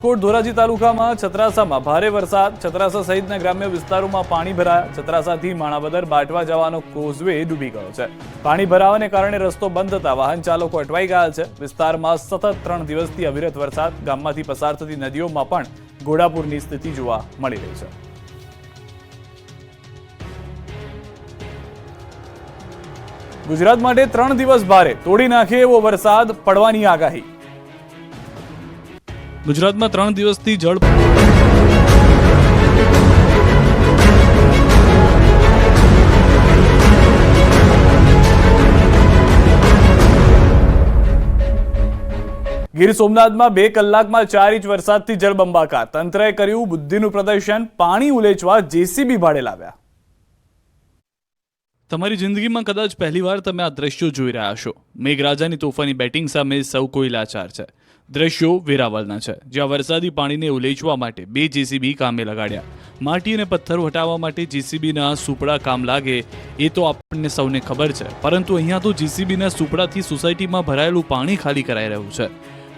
કોટ ધોરાજી તાલુકામાં છત્રાસામાં ભારે વરસાદ. છત્રાસા સહિતના ગ્રામ્ય વિસ્તારોમાં પાણી ભરાયા. છત્રાસાથી માણાવદર બાટવા જવાનો કોઝવે ડૂબી ગયો છે. પાણી ભરાવાને કારણે રસ્તો બંધ થતા વાહન ચાલકો અટવાઈ ગયા છે. વિસ્તારમાં સતત 3 દિવસથી અવિરત વરસાદ. ગામમાંથી પસાર થતી નદીઓમાં પણ ઘોડાપૂરની સ્થિતિ જોવા મળી રહી છે. ગુજરાત માટે 3 દિવસ ભારે, તોડી નાખે એવો વરસાદ પડવાની આગાહી. ગુજરાતમાં 3 દિવસથી જળ ગીર સોમનાથમાં 2 કલાકમાં 4 ઇંચ વરસાદથી જળબંબાકાર. તંત્રએ કર્યું બુદ્ધિનું પ્રદર્શન. પાણી ઉલેચવા જેસીબી ભાડે લાવ્યા. તમારી જિંદગીમાં કદાચ પહેલીવાર તમે આ દ્રશ્યો જોઈ રહ્યા છો. મેઘરાજાની તોફાની બેટિંગ સામે સૌ કોઈ લાચાર છે. દ્રશ્યો વેરાવળના છે, જ્યાં વરસાદી પાણીને ઉલેચવા માટે 2 જેસીબી કામે લગાડ્યા. માટી અને પથ્થર હટાવવા માટે જેસીબીના સુપડા કામ લાગે એ તો આપણને સૌને ખબર છે, પરંતુ અહીંયા તો જેસીબીના સુપડાથી સોસાયટીમાં ભરાયેલું પાણી ખાલી કરાઈ રહ્યું છે.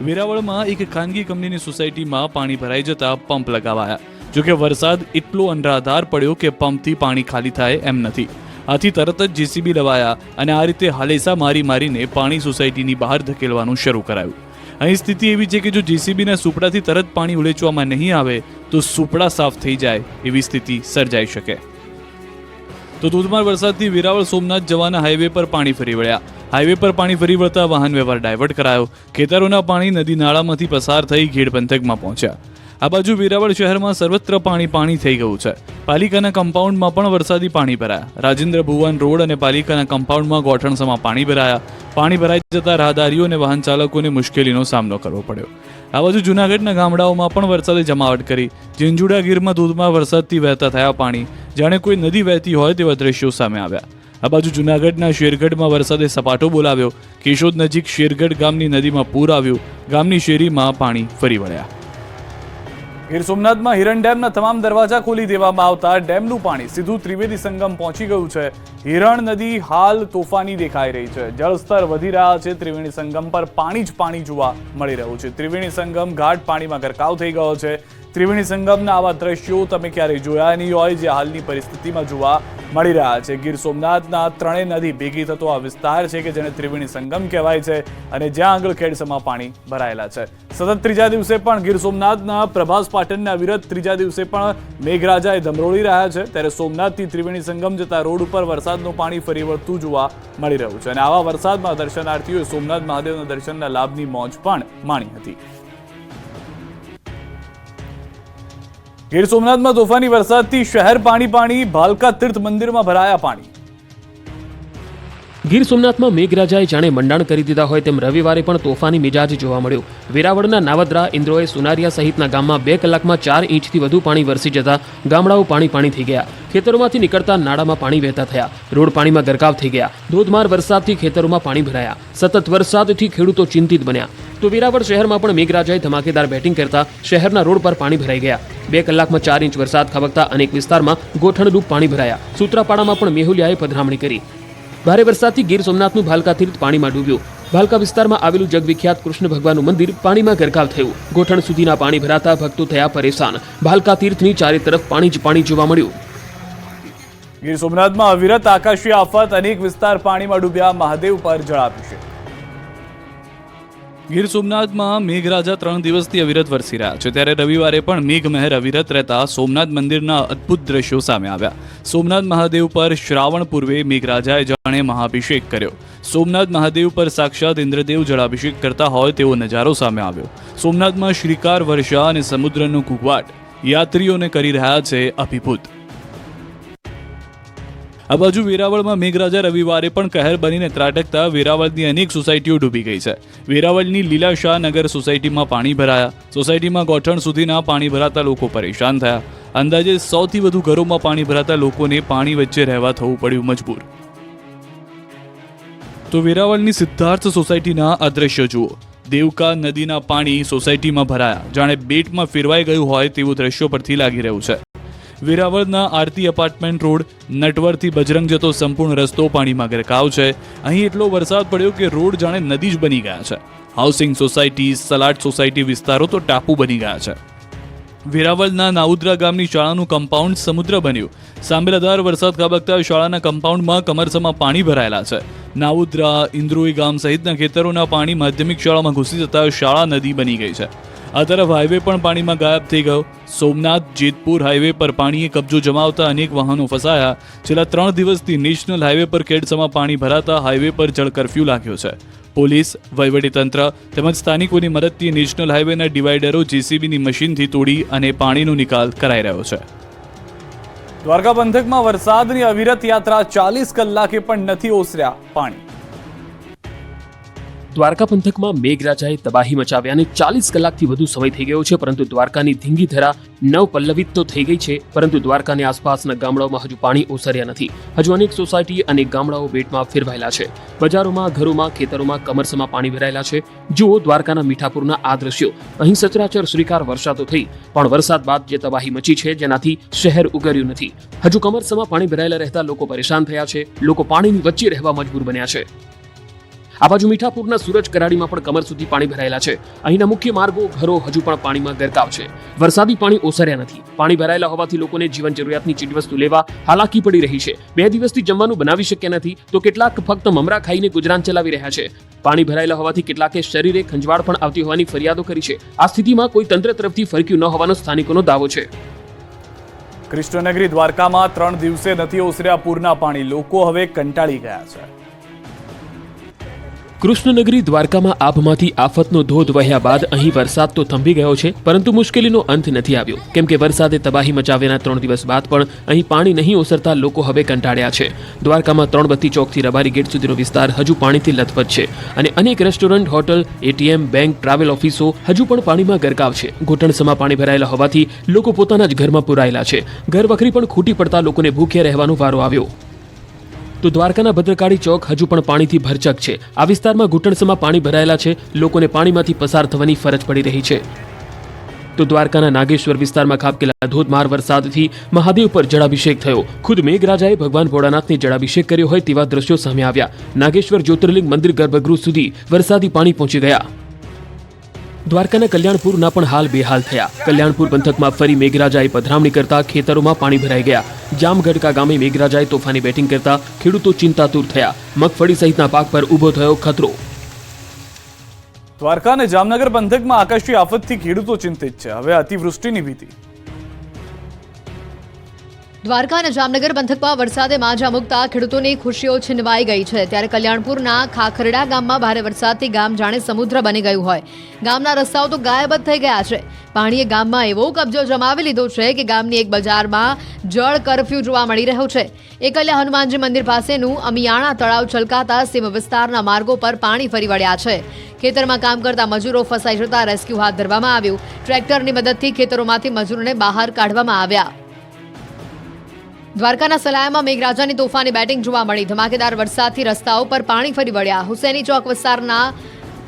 વેરાવળમાં એક ખાનગી કંપનીની સોસાયટીમાં પાણી ભરાઈ જતા પંપ લગાવાયા. જોકે વરસાદ એટલો અનરાધાર પડ્યો કે પંપથી પાણી ખાલી થાય એમ નથી. આથી તરત જ જેસીબી લવાયા અને આ રીતે હાલેસા મારીને પાણી સોસાયટીની બહાર ધકેલવાનું શરૂ કરાયું. અહીં સ્થિતિ એવી છે કે જો જેસીબીના સુપડાથી તરત પાણી ઉલેચવામાં નહીં આવે તો સુપડા સાફ થઈ જાય એવી સ્થિતિ સર્જાઈ શકે. તો ધોધમાર વરસાદથી વેરાવળ સોમનાથ જવાના હાઈવે પર પાણી ફરી વળ્યા. હાઈવે પર પાણી ફરી વળતા વાહન વ્યવહાર ડાયવર્ટ કરાયો. ખેતરોના પાણી નદી નાળામાંથી પસાર થઈ ઘેડ પંથકમાં પહોંચ્યા. આ બાજુ વેરાવળ શહેરમાં સર્વત્ર પાણી થઈ ગયું છે. પાલિકાના કમ્પાઉન્ડમાં પણ વરસાદી પાણી ભરાયા. રાજેન્દ્ર ભુવન રોડ અને પાલિકાના કમ્પાઉન્ડમાં ગોઠણસામાં પાણી ભરાયા. પાણી ભરાઈ જતા રાહદારીઓ અને વાહન ચાલકોને મુશ્કેલીનો સામનો કરવો પડ્યો. આ બાજુ જૂનાગઢના ગામડાઓમાં પણ વરસાદે જમાવટ કરી. ઝીંઝુડા ગીરમાં ધોધમાર વરસાદથી વહેતા થયા પાણી. જાણે કોઈ નદી વહેતી હોય તેવા દ્રશ્યો સામે આવ્યા. આ બાજુ જૂનાગઢના શેરગઢમાં વરસાદે સપાટો બોલાવ્યો. કેશોદ નજીક શેરગઢ ગામની નદીમાં પૂર આવ્યું. ગામની શેરીમાં પાણી ફરી વળ્યા. ગીર સોમનાથમાં હિરણ ડેમના તમામ દરવાજા ખોલી દેવામાં આવતા ડેમનું પાણી સીધું ત્રિવેદી સંગમ પહોંચી ગયું છે. હિરણ નદી હાલ તોફાની દેખાઈ રહી છે. જળસ્તર વધી રહ્યા છે. ત્રિવેણી સંગમ પર પાણી જ પાણી જોવા મળી રહ્યું છે. ત્રિવેણી સંગમ ઘાટ પાણીમાં ગરકાવ થઈ ગયો છે. ત્રિવેણી સંગમના આવા દ્રશ્યો તમે ક્યારેય જોયા નહીં હોય, જે હાલની પરિસ્થિતિમાં જોવા મળી રહ્યા છે. ગીર સોમનાથના 3 નદી ભેગી થતો આ વિસ્તાર છે કે જેને ત્રિવેણી સંગમ કહેવાય છે અને જ્યાં આગળ ખેડસમાં પાણી ભરાયેલા છે. સતત ત્રીજા દિવસે પણ ગીર સોમનાથના પ્રભાસ પાટણના વિરત ત્રીજા દિવસે પણ મેઘરાજાએ ધમરોળી રહ્યા છે. ત્યારે સોમનાથથી ત્રિવેણી સંગમ જતા રોડ ઉપર વરસાદનું પાણી ફરી વળતું જોવા મળી રહ્યું છે અને આવા વરસાદમાં દર્શનાર્થીઓએ સોમનાથ મહાદેવના દર્શનના લાભની મોજ પણ માણી હતી. ગીર સોમનાથમાં તોફાની વરસાદથી શહેર પાણી. ભાલકા તીર્થ મંદિરમાં ભરાયા પાણી. ગીર સોમનાથમાં મેઘરાજાએ જાણે મંડાણ કરી દીધા હોય તેમ રવિવારે પણ તોફાની મિજાજ જોવા મળ્યો. વેરાવળના નાવદરા, ઇન્દ્રોએ, સુનારિયા સહિતના ગામમાં 2 કલાકમાં 4 ઇંચથી વધુ પાણી વરસી જતા ગામડાઓ પાણી થઈ ગયા. ખેતરોમાંથી નીકળતા નાળામાં પાણી વહેતા થયા. રોડ પાણીમાં ગરકાવ થઈ ગયા. ધોધમાર વરસાદથી ખેતરોમાં પાણી ભરાયા. સતત વરસાદથી ખેડૂતો ચિંતિત બન્યા. તો વેરાવળ શહેરમાં પણ મેઘરાજાએ ધમાકેદાર બેટિંગ કરતા શહેરના રોડ પર પાણી ભરાઈ ગયા. 2 કલાકમાં 4 ઇંચ વરસાદ ખાબકતા અનેક વિસ્તારમાં ગોઠણરૂપ પાણી ભરાયા. સૂત્રાપાડામાં પણ મેહુલિયાએ પધરામણી કરી. ભારે વરસાદથી ગીર સોમનાથનું ભાલકા તીર્થ પાણીમાં ડૂબ્યું. ભાલકા વિસ્તારમાં આવેલું જગવિખ્યાત કૃષ્ણ ભગવાનનું મંદિર પાણીમાં ગરકાવ થયું. ગોઠણ સુધીના પાણી ભરાતા ભક્તો થયા પરેશાન. ભાલકા તીર્થની ચારે તરફ પાણી જ પાણી જોવા મળ્યું. ગીર સોમનાથમાં અવિરત આકાશી આફત. અનેક વિસ્તાર પાણીમાં ડૂબ્યા. મહાદેવ પર જળાભિષેક. ગીર સોમનાથમાં મેઘરાજા 3 દિવસથી અવિરત વરસી રહ્યા છે. ત્યારે રવિવારે પણ મેઘમહેર અવિરત રહેતા સોમનાથ મંદિરના અદ્ભુત દ્રશ્યો સામે આવ્યા. સોમનાથ મહાદેવ પર શ્રાવણ પૂર્વે મેઘરાજાએ જાણે મહાભિષેક કર્યો. સોમનાથ મહાદેવ પર સાક્ષાત ઇન્દ્રદેવ જળાભિષેક કરતા હોય તેવો નજારો સામે આવ્યો. સોમનાથમાં શ્રીકાર વર્ષા અને સમુદ્રનો ઘૂઘવાટ યાત્રીઓને કરી રહ્યા છે અભિભૂત. આ બાજુ વેરાવળમાં મેઘરાજા રવિવારે પણ કહેર બનીને ત્રાટકતા વેરાવળની અનેક સોસાયટીઓ ડૂબી ગઈ છે. વેરાવળની લીલાશાહ નગર સોસાયટીમાં પાણી ભરાયા. સોસાયટીમાં ગોઠણ સુધીના પાણી ભરાતા લોકો પરેશાન થયા. અંદાજે 100થી વધુ ઘરોમાં પાણી ભરાતા લોકોને પાણી વચ્ચે રહેવા થવું પડ્યું મજબૂર. તો વેરાવળની સિદ્ધાર્થ સોસાયટીના આ દ્રશ્ય જુઓ. દેવકા નદીના પાણી સોસાયટીમાં ભરાયા. જાણે બેટમાં ફેરવાઈ ગયું હોય તેવું દ્રશ્યો પરથી લાગી રહ્યું છે. વેરાવળના આરતી એપાર્ટમેન્ટ રોડ નટવરથી બજરંગ જતો સંપૂર્ણ રસ્તો પાણીમાં ગરકાવ છે. અહીં એટલો વરસાદ પડ્યો કે રોડ જાણે નદી જ બની ગયા છે. હાઉસિંગ સોસાયટી, સલાડ સોસાયટી વિસ્તારો તો ટાપુ બની ગયા છે. વેરાવળના નાઉદ્રા ગામની શાળાનું કમ્પાઉન્ડ સમુદ્ર બન્યું. સાંબેલાધાર વરસાદ ખાબકતા શાળાના કમ્પાઉન્ડમાં કમરસમાં પાણી ભરાયેલા છે. નાઉદ્રા, ઇન્દ્રોઈ ગામ સહિતના ખેતરોના પાણી માધ્યમિક શાળામાં ઘૂસી જતા શાળા નદી બની ગઈ છે. આ તરફ હાઈવે પણ પાણીમાં ગાયબ થઈ ગયો. સોમનાથ જેતપુર હાઈવે પર પાણીએ કબજો જમાવતા અનેક વાહનો ફસાયા. છેલ્લા 3 દિવસથી નેશનલ હાઈવે પર કેડસમાં પાણી ભરાતા હાઈવે પર જળ કરફ્યુ લાગ્યો છે. પોલીસ, વહીવટીતંત્ર તેમજ સ્થાનિકોની મદદથી નેશનલ હાઈવેના ડિવાઈડરો જેસીબીની મશીનથી તોડી અને પાણીનો નિકાલ કરાઈ રહ્યો છે. દ્વારકા પંથકમાં વરસાદની અવિરત યાત્રા 40 કલાકે પણ નથી ઓસર્યા પાણી. દ્વારકા પંથકમાં મેઘરાજાએ તબાહી મચાવ્યાને 40 કલાકથી વધુ સમય થઈ ગયો છે, પરંતુ દ્વારકાની ધીંગી ધરા નવપલ્લવિત તો થઈ ગઈ છે, પરંતુ દ્વારકાની આસપાસના ગામડાઓમાં હજુ પાણી ઓસર્યા નથી. હજુ અનેક સોસાયટી અને ગામડાઓ બેટમાં ફેરવાયેલા છે. બજારોમાં, ઘરોમાં, ખેતરોમાં કમરસમાં પાણી ભરાયેલા છે. જુઓ દ્વારકાના મીઠાપુરના આ દ્રશ્યો. અહીં સચરાચર શ્રીકાર વર્ષા તો થઈ, પણ વરસાદ બાદ જે તબાહી મચી છે, જેનાથી શહેર ઉગર્યું નથી. હજુ કમરસમાં પાણી ભરાયેલા રહેતા લોકો પરેશાન થયા છે. લોકો પાણીની વચ્ચે રહેવા મજબૂર બન્યા છે. આ બાજુ મીઠાપુરના સૂરજ કરાડીમાં પણ કમર સુધી પાણી ભરાયેલા છે. અહીંના મુખ્ય માર્ગો, ઘરો હજુ પણ પાણીમાં ગરકાવ છે. વરસાદી પાણી ઓસર્યા નથી. પાણી ભરાયેલા હોવાથી લોકોને જીવન જરૂરિયાતની ચીજવસ્તુ લેવા હાલાકી પડી રહી છે. 2 દિવસથી જમવાનું બનાવી શક્યા નથી, તો કેટલાક ફક્ત મમરા ખાઈને ગુજરાન ચલાવી રહ્યા છે. પાણી ભરાયેલા હોવાથી કેટલાકે શરીરે ખંજવાળ પણ આવતી હોવાની ફરિયાદો કરી છે. આ સ્થિતિમાં કોઈ તંત્ર તરફથી ફરક્યું ન હોવાનો સ્થાનિકોનો દાવો છે. કૃષ્ણનગરી દ્વારકામાં 3 દિવસે નથી ઓસર્યા પૂરના પાણી. લોકો હવે કંટાળી ગયા છે. કૃષ્ણનગરી દ્વારકામાં આભમાંથી આફતનો ધોધ વહ્યા બાદ અહીં વરસાદ તો થંભી ગયો છે, પરંતુ મુશ્કેલીનો અંત નથી આવ્યો. કેમ કે વરસાદે તબાહી મચાવ્યાના 3 દિવસ બાદ પણ અહીં પાણી નહીં ઓસરતા લોકો હવે કંટાળ્યા છે. દ્વારકામાં 3 બત્તી ચોકથી રબારી ગેટ સુધીનો વિસ્તાર હજુ પાણીથી લથપથ છે અને અનેક restaurant, hotel, ATM, bank, travel ઓફિસો હજુ પણ પાણીમાં ગરકાવ છે. ઘૂંટણસમાં પાણી ભરાયેલા હોવાથી લોકો પોતાના જ ઘરમાં પુરાયેલા છે. ઘર વખરી પણ ખૂટી પડતા લોકોને ભૂખ્યા રહેવાનો વારો આવ્યો. તો દ્વારકાના ભદ્રકાળી ચોક હજુ પણ પાણીથી ભરચક છે. આ વિસ્તારમાં ઘૂંટણસમાં પાણી ભરાયેલા છે. લોકોને પાણીમાંથી પસાર થવાની ફરજ પડી રહી છે. તો દ્વારકાના નાગેશ્વર વિસ્તારમાં ખાબકેલા ધોધમાર વરસાદથી મહાદેવ પર જળાભિષેક થયો. ખુદ મેઘરાજાએ ભગવાન ભોળાનાથને જળાભિષેક કર્યો હોય તેવા દ્રશ્યો સામે આવ્યા. નાગેશ્વર જ્યોતિર્લિંગ મંદિર ગર્ભગૃહ સુધી વરસાદી પાણી પહોંચી ગયા. દ્વારકાના કલ્યાણપુરના પણ હાલ બેહાલ થયા. કલ્યાણપુર પંથકમાં ફરી મેઘરાજાએ પધરામણી કરતા ખેતરોમાં પાણી ભરાઈ ગયા. જામગઢકા ગામે મેઘરાજાએ તોફાની બેટિંગ કરતા ખેડૂતો ચિંતાતુર થયા. મગફળી સહિતના પાક પર ઊભો થયો ખતરો. દ્વારકા અને જામનગર પંથકમાં આકાશી આફતથી ખેડૂતો ચિંતિત છે. હવે અતિવૃષ્ટિની ભીતિ. દ્વારકા અને જામનગર પંથકમાં વરસાદે માજા મૂકતા ખેડૂતોની ખુશીઓ છીનવાઈ ગઈ છે. ત્યારે કલ્યાણપુરના ખાખરડા ગામમાં ભારે વરસાદથી ગામ જાણે સમુદ્ર બની ગયું હોય. ગામના રસ્તાઓ તો ગાયબ જ થઈ ગયા છે. પાણીએ ગામમાં એવો કબજો જમાવી લીધો છે કે ગામની એક બજારમાં જળ કરફ્યુ જોવા મળી રહ્યો છે. એકલ્યા હનુમાનજી મંદિર પાસેનું અમિયાણા તળાવ છલકાતા સીમ વિસ્તારના માર્ગો પર પાણી ફરી વળ્યા છે. ખેતરમાં કામ કરતા મજૂરો ફસાઈ જતા રેસ્ક્યુ હાથ ધરવામાં આવ્યું. ટ્રેક્ટરની મદદથી ખેતરોમાંથી મજૂરોને બહાર કાઢવામાં આવ્યા. દ્વારકાના સલાયામાં મેઘરાજાની તોફાની બેટિંગ જોવા મળી. ધમાકેદાર વરસાદથી રસ્તાઓ પર પાણી ફરી વળ્યા. હુસેની ચોક વિસ્તારના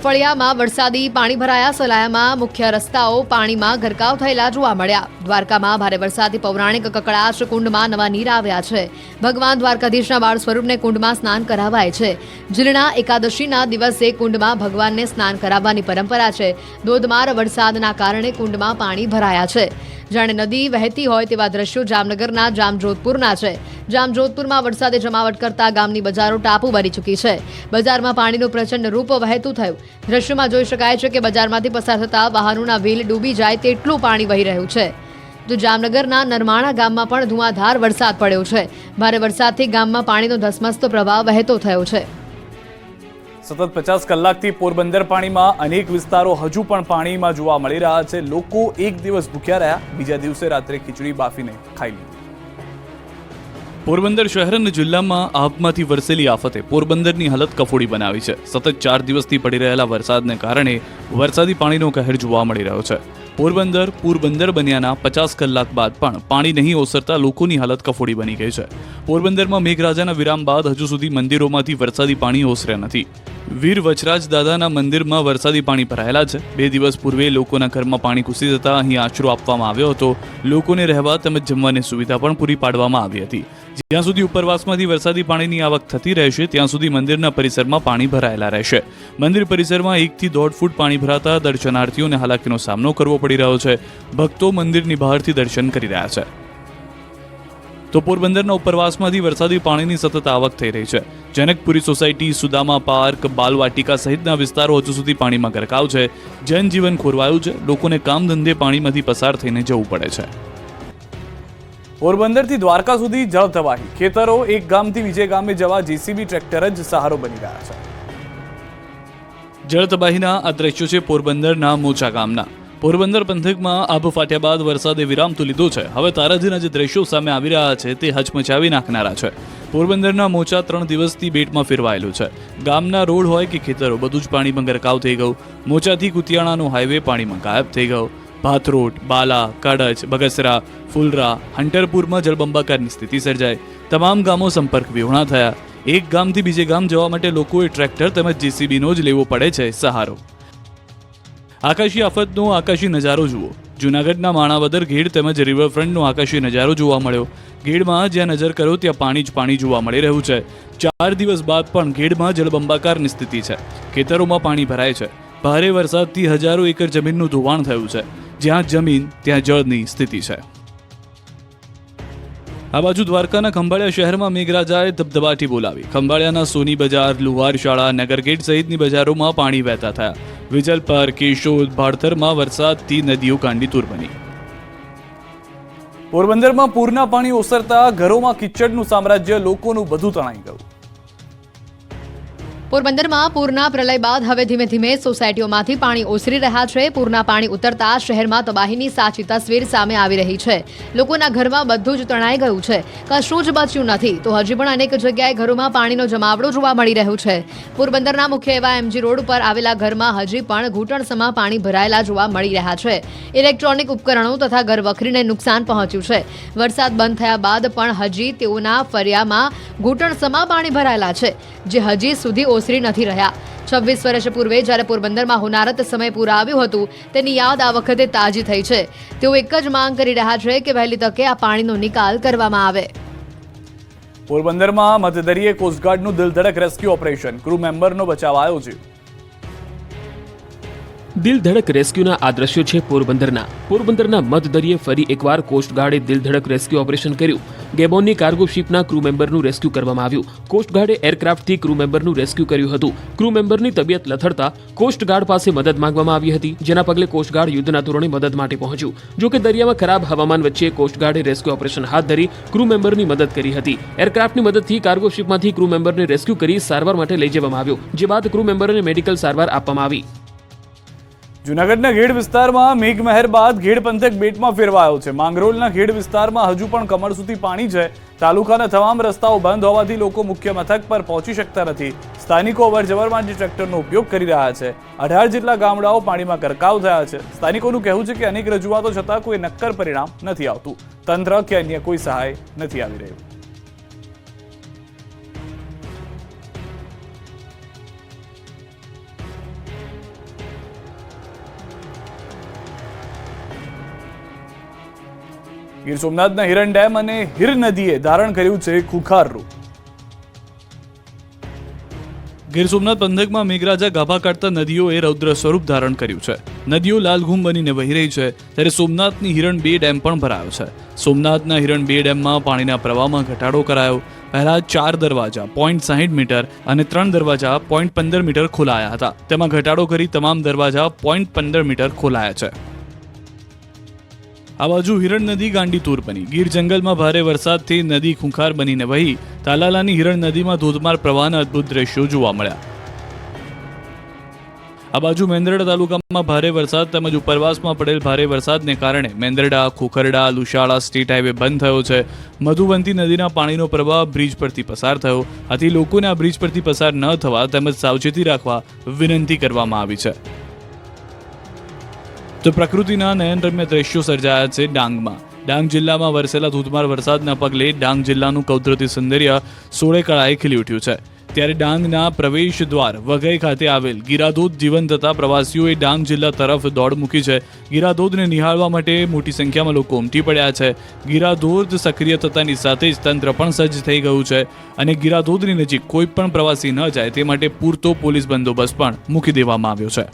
ફળિયામાં વરસાદી પાણી ભરાયા. સલાયામાં મુખ્ય રસ્તાઓ પાણીમાં ગરકાવ થયેલા જોવા મળ્યા. દ્વારકામાં ભારે વરસાદથી પૌરાણિક કકળાશ કુંડમાં નવા નીર આવ્યા છે. ભગવાન દ્વારકાધીશના બાળ સ્વરૂપને કુંડમાં સ્નાન કરાવાય છે. જીર્ણા એકાદશીના દિવસે કુંડમાં ભગવાનને સ્નાન કરાવવાની પરંપરા છે. ધોધમાર વરસાદના કારણે કુંડમાં પાણી ભરાયા છે. જાણે નદી વહેતી હોય તેવા દ્રશ્યો જામનગરના જામજોધપુરના છે. જામજોધપુરમાં વરસાદે જમાવટ કરતા ગામની બજારો ટાપુ બની ચૂકી છે. બજારમાં પાણીનું પ્રચંડ રૂપ વહેતું થયું. દ્રશ્યોમાં જોઈ શકાય છે કે બજારમાંથી પસાર થતા વાહનોના વ્હીલ ડૂબી જાય તેટલું પાણી વહી રહ્યું છે. તો જામનગરના નરમાણા ગામમાં પણ ધુઆધાર વરસાદ પડ્યો છે. ભારે વરસાદથી ગામમાં પાણીનો ધસમસતો પ્રવાહ વહેતો થયો છે. સતત 50 કલાકથી પોરબંદર પાણીમાં અનેક વિસ્તારો હજુ પણ પાણીમાં જોવા મળી રહ્યા છે. લોકો એક દિવસ ભૂખ્યા રહ્યા, બીજા દિવસે રાત્રે ખીચડી બાફીને ખાઈ લીધી. પોરબંદર શહેર અને જિલ્લામાં આભમાંથી વરસેલી આફતે પોરબંદરની હાલત કફોડી બનાવી છે. સતત 4 દિવસથી પડી રહેલા વરસાદને કારણે વરસાદી પાણીનો કહેર જોવા મળી રહ્યો છે. પોરબંદર બન્યાના 50 કલાક બાદ પણ પાણી નહીં ઓસરતા લોકોની હાલત કફોડી બની ગઈ છે. પોરબંદરમાં મેઘરાજાના વિરામ બાદ હજુ સુધી મંદિરોમાંથી વરસાદી પાણી ઓસર્યા નથી. વીર વચરાજ દાદાના મંદિરમાં વરસાદી પાણી ભરાયેલા છે. 2 દિવસ પૂર્વે લોકોના ઘરમાં પાણી ઘૂસી જતા અહીં આશરો આપવામાં આવ્યો હતો. લોકોને રહેવા તેમજ જમવાની સુવિધા પણ પૂરી પાડવામાં આવી હતી. જ્યાં સુધી ઉપરવાસમાંથી વરસાદી પાણીની આવક થતી રહેશે ત્યાં સુધી મંદિરના પરિસરમાં પાણી ભરાયેલા રહેશે. મંદિર પરિસરમાં 1 થી 1.5 ફૂટ પાણી ભરાતા દર્શનાર્થીઓને હાલાકીનો સામનો કરવો પડી રહ્યો છે. ભક્તો મંદિરની બહારથી દર્શન કરી રહ્યા છે. તો પોરબંદરના ઉપરવાસમાંથી વરસાદી પાણીની સતત આવક થઈ રહી છે. જનકપુરી સોસાયટી, સુદામા પાર્ક, બાલવાટિકા સહિતના વિસ્તારો હજુ સુધી પાણીમાં ગરકાવ છે. જનજીવન ખોરવાયું છે. લોકોને કામ ધંધે પાણીમાંથી પસાર થઈને જવું પડે છે. પોરબંદરથી દ્વારકા સુધી જળ તબાહી. ખેતરો એક ગામથી બીજે ગામે જવા જેસીબી ટ્રેક્ટર જ સહારો બની રહ્યા છે. જળ તબાહીના આ દ્રશ્યો છે પોરબંદરના મોચા ગામના. પોરબંદર પંથકમાં આભ ફાટ્યા બાદ વરસાદે વિરામ તો લીધો છે. હવે તારાજીના જે દ્રશ્યો સામે આવી રહ્યા છે તે હચમચાવી નાખનારા છે. પોરબંદરના મોચા 3 દિવસથી બેટમાં ફેરવાયેલું છે. ગામના રોડ હોય કે ખેતરો બધું જ પાણીમાં ગરકાવ થઈ ગયું. મોચાથી કુતિયાણાનો હાઈવે પાણીમાં ગાયબ થઈ ગયો. ભાથરોડ, બાલા, કડચ, બગસરા, ફુલરા, હંટરપુરમાં જળબંબાકારની સ્થિતિ સર્જાઈ. તમામ ગામો સંપર્ક વિહોણા થયા. એક ગામથી બીજે ગામ જવા માટે લોકોએ ટ્રેક્ટર તેમજ જેસીબીનો જ લેવો પડે છે સહારો. આકાશી આફતનો આકાશી નજારો જુઓ. જૂનાગઢના માણાવદર, ગેડ તેમજ રિવરફ્રન્ટનો આકાશી નજારો જોવા મળ્યો. ગેડમાં જ્યાં નજર કરો ત્યાં પાણી જ પાણી જોવા મળી રહ્યું છે. 4 દિવસ બાદ પણ ગેડમાં જળબંબાકારની સ્થિતિ છે. ખેતરોમાં પાણી ભરાય છે. ભારે વરસાદથી હજારો એકર જમીનનું ધોવાણ થયું છે. જ્યાં જમીન ત્યાં જળની સ્થિતિ છે. આ બાજુ દ્વારકાના ખંભાળિયા શહેરમાં મેઘરાજાએ ધબધબાટી બોલાવી. ખંભાળિયાના સોની બજાર, લુહાર શાળા, નગરગેટ સહિતની બજારોમાં પાણી વહેતા થયા. વિજલપર, કેશોદ, ભાડતરમાં વરસાદથી નદીઓ ગાંડીતુર બની. પોરબંદરમાં પૂરના પાણી ઓસરતા ઘરોમાં કિચડનું સામ્રાજ્ય, લોકોનું બધું તણાઈ ગયું. પોરબંદરમાં પૂરના પ્રલય બાદ હવે ધીમે ધીમે સોસાયટીઓમાંથી પાણી ઓસરી રહ્યા છે. પૂરના પાણી ઉતરતા શહેરમાં તબાહીની સાચી તસવીર સામે આવી રહી છે. લોકોના ઘરમાં બધું જ તણાઈ ગયું છે. કશું જ બચ્યું નથી તો હજી પણ અનેક જગ્યાએ ઘરોમાં પાણીનો જમાવડો જોવા મળી રહ્યું છે. પોરબંદરના મુખ્ય એવા MG રોડ ઉપર આવેલા ઘરમાં હજી પણ ઘૂંટણસમા પાણી ભરાયેલા જોવા મળી રહ્યા છે. ઇલેક્ટ્રોનિક ઉપકરણો તથા ઘરવખરીને નુકસાન પહોંચ્યું છે. વરસાદ બંધ થયા બાદ પણ હજી તેઓના ફરિયામાં ઘૂંટણસમા પાણી ભરાયેલા છે, જે હજી સુધી ઓસરી નથી રહ્યા. 26 વર્ષ પૂર્વે જ્યારે પોરબંદરમાં હોનારત સમય પૂરા આવ્યું હતું તેની યાદ આ વખતે તાજી થઈ છે. તેઓ એક જ માંગ કરી રહ્યા છે કે વહેલી તકે આ પાણીનો નિકાલ કરવામાં આવે. પોરબંદરમાં મધદરિયે કોસ્ટગાર્ડનું દિલધડક રેસ્ક્યુ ઓપરેશન. ક્રૂ મેમ્બરનો બચાવાયો છે. દિલધડક રેસ્ક્યુના આ દ્રશ્યો છે પોરબંદરના મધદરિયે ફરી એકવાર કોસ્ટગાર્ડે દિલધડક રેસ્ક્યુ ઓપરેશન કર્યું. ગેબોનની કાર્ગો શિપના ક્રૂ મેમ્બરનું રેસ્ક્યુ કરવામાં આવ્યું. કોસ્ટગાર્ડે એરક્રાફ્ટથી ક્રૂ મેમ્બરનું રેસ્ક્યુ કર્યું હતું. ક્રૂ મેમ્બરની તબિયત લથડતા કોસ્ટગાર્ડ પાસે મદદ માંગવામાં આવી હતી, જેના પગલે કોસ્ટગાર્ડ યુદ્ધના ધોરણે મદદ માટે પહોંચ્યું. જોકે દરિયામાં ખરાબ હવામાન વચ્ચે કોસ્ટગાર્ડે રેસ્ક્યુ ઓપરેશન હાથ ધરી ક્રૂ મેમ્બરની મદદ કરી હતી. એરક્રાફ્ટની મદદથી કાર્ગો શિપમાંથી ક્રૂ મેમ્બરને રેસ્ક્યુ કરી સારવાર માટે લઈ જવામાં આવ્યો, જે બાદ ક્રૂ મેમ્બરને મેડિકલ સારવાર આપવામાં આવી. જૂનાગઢના ગેડ વિસ્તારમાં મેઘમહેર બાદ ગેડ પંથક બેટમાં ફેરવાયો છે. માંગરોળના ગેડ વિસ્તારમાં હજુ પણ કમર સુધી પાણી છે. તાલુકાના તમામ રસ્તાઓ બંધ હોવાથી લોકો મુખ્ય મથક પર પહોંચી શકતા નથી. સ્થાનિકો અવરજવર માટે ટ્રેક્ટરનો ઉપયોગ કરી રહ્યા છે. 18 જેટલા ગામડાઓ પાણીમાં ગરકાવ થયા છે. સ્થાનિકોનું કહેવું છે કે અનેક રજૂઆતો છતાં કોઈ નક્કર પરિણામ નથી આવતું. તંત્ર કે અન્ય કોઈ સહાય નથી આવી રહ્યું. ગીર સોમનાથના હિરણ ડેમ અને હિર નદીએ ધારણ કર્યું છે ખુખાર રૂપ. ગીર સોમનાથ પંથકમાં મેઘરાજા ગાભા કાઢતા નદીઓએ રૌદ્ર સ્વરૂપ ધારણ કર્યું છે. નદીઓ લાલઘૂમ બનીને વહી રહી છે, ત્યારે સોમનાથની હિરણ 2 ડેમ પણ ભરાયો છે. સોમનાથના હિરણ 2 ડેમમાં પાણીના પ્રવાહમાં ઘટાડો કરાયો. પહેલા 4 દરવાજા 0.60 મીટર અને 3 દરવાજા 0.15 મીટર ખોલાયા હતા. તેમાં ઘટાડો કરી તમામ દરવાજા 0.15 મીટર ખોલાયા છે. આ બાજુ હિરણ નદી ગાંડીતુર બની. ગીર જંગલમાં ભારે વરસાદથી નદી ખૂંખાર બનીને વહી. તાલાલાની હિરણ નદીમાં ધોધમાર પ્રવાહના અદ્ભુત દ્રશ્યો જોવા મળ્યા. આ બાજુ મેંદરડા તાલુકામાં ભારે વરસાદ તેમજ ઉપરવાસમાં પડેલ ભારે વરસાદને કારણે મેંદરડા, ખોખરડા, લુશાળા સ્ટેટ હાઈવે બંધ થયો છે. મધુવંતી નદીના પાણીનો પ્રવાહ બ્રિજ પરથી પસાર થયો. આથી લોકોને આ બ્રિજ પરથી પસાર ન થવા તેમજ સાવચેતી રાખવા વિનંતી કરવામાં આવી છે. તો પ્રકૃતિના નયનરમ્ય દ્રશ્યો સર્જાયા છે ડાંગમાં. ડાંગ જિલ્લામાં વરસેલા ધોધમાર વરસાદના પગલે ડાંગ જિલ્લાનું કુદરતી સૌંદર્ય સોળે કળાએ ખીલી ઉઠ્યું છે. ત્યારે ડાંગના પ્રવેશ દ્વાર વઘઈ ખાતે આવેલ ગીરાધોધ જીવન થતા પ્રવાસીઓએ ડાંગ જિલ્લા તરફ દોડ મૂકી છે. ગીરાધોધને નિહાળવા માટે મોટી સંખ્યામાં લોકો ઉમટી પડ્યા છે. ગીરાધોધ સક્રિય થતાની સાથે જ તંત્ર પણ સજ્જ થઈ ગયું છે અને ગીરાધોધની નજીક કોઈ પણ પ્રવાસી ન જાય તે માટે પૂરતો પોલીસ બંદોબસ્ત પણ મૂકી દેવામાં આવ્યો છે.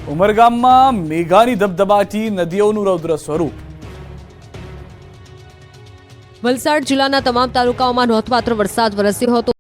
ઉમરગામમાં મેઘાની ધબધબાટી નદીઓનું રૌદ્ર સ્વરૂપ. વલસાડ જિલ્લાના તમામ તાલુકાઓમાં નોંધપાત્ર વરસાદ વરસ્યો હતો.